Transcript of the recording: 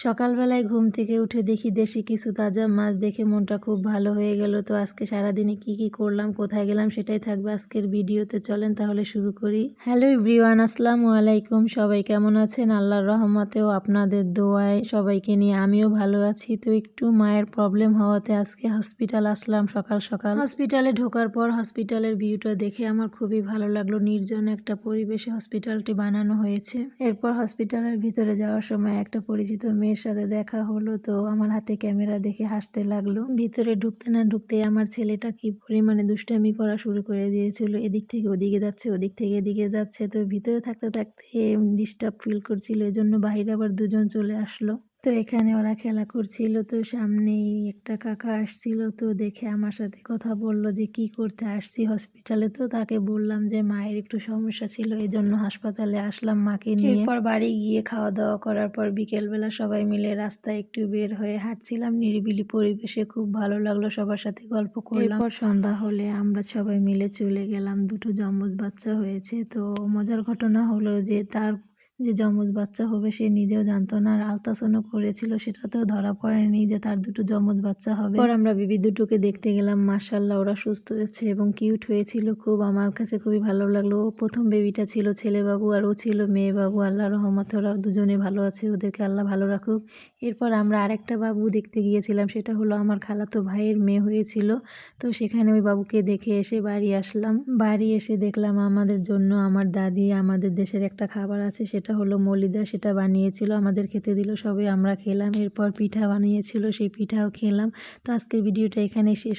সকালবেলায় ঘুম থেকে উঠে দেখি দেশি কিছু তাজা মাছ দেখে মনটা খুব ভালো হয়ে গেল। তো আজকে সারাদিনে কি করলাম, কোথায় গেলাম সেটাই থাকবে আজকের ভিডিওতে। চলেন তাহলে শুরু করি। হ্যালো এভরিওয়ান, আসসালামু আলাইকুম। সবাই কেমন আছেন? আল্লাহর রহমতেও আপনাদের দোয়ায় সবাইকে নিয়ে আমিও ভালো আছি। তো একটু মায়ের প্রবলেম হওয়াতে আজকে হসপিটাল আসলাম সকাল সকাল। হসপিটালে ঢোকার পর হসপিটালের ভিউটা দেখে আমার খুবই ভালো লাগলো। নির্জন একটা পরিবেশে হসপিটালটি বানানো হয়েছে। এরপর হসপিটালের ভিতরে যাওয়ার সময় একটা পরিচিত মেয়ের সাথে দেখা হলো। তো আমার হাতে ক্যামেরা দেখে হাসতে লাগলো। ভিতরে ঢুকতে না ঢুকতেই আমার ছেলেটা কি পরিমাণে দুষ্টামি করা শুরু করে দিয়েছিল। এদিক থেকে ওদিকে যাচ্ছে, ওদিক থেকে এদিকে যাচ্ছে। তো ভিতরে থাকতে থাকতে ডিস্টার্ব ফিল করছিল, এজন্য বাইরে আবার দুজন চলে আসলো। তো এখানে ওরা খেলা করছিল। তো সামনেই একটা কাকা আসছিল, তো দেখে আমার সাথে কথা বলল যে কি করতে আসছি হসপিটালে। তো তাকে বললাম যে মায়ের একটু সমস্যা ছিল, এই জন্য হাসপাতালে আসলাম মাকে নিয়ে। এরপর বাড়ি গিয়ে খাওয়া দাওয়া করার পর বিকেলবেলা সবাই মিলে রাস্তায় একটু বের হয়ে হাঁটছিলাম নিরিবিলি পরিবেশে। খুব ভালো লাগলো, সবার সাথে গল্প করলাম। এরপর সন্ধ্যা হলে আমরা সবাই মিলে চলে গেলাম। দুটো যমজ বাচ্চা হয়েছে। তো মজার ঘটনা হলো যে তার যে যমজ বাচ্চা হবে সে নিজেও জানতো না, আর আলট্রাসাউন্ড করেছিল সেটাতেও ধরা পড়েনি যে তার দুটো যমজ বাচ্চা হবে। পর আমরা বেবি দুটোকে দেখতে গেলাম। মাশাআল্লাহ ওরা সুস্থ হয়েছে এবং কিউট হয়েছিল খুব। আমার কাছে খুবই ভালো লাগলো। প্রথম বেবিটা ছিল ছেলে বাবু আর ও ছিল মেয়ে বাবু। আল্লাহর রহমতে ওরা দুজনে ভালো আছে, ওদেরকে আল্লাহ ভালো রাখুক। এরপর আমরা আরেকটা বাবু দেখতে গিয়েছিলাম, সেটা হলো আমার খালাতো ভাইয়ের মেয়ে হয়েছিল। তো সেখানে ওই বাবুকে দেখে এসে বাড়ি আসলাম। বাড়ি এসে দেখলাম আমাদের জন্য আমার দাদি আমাদের দেশের একটা খাবার আছে, সেটা হলো মলিদা, সেটা বানিয়েছিল, আমাদের খেতে দিল। সবাই আমরা খেলাম। এরপর পিঠা বানিয়েছিল, সেই পিঠাও খেলাম। তো আজকের ভিডিওটা এখানে শেষ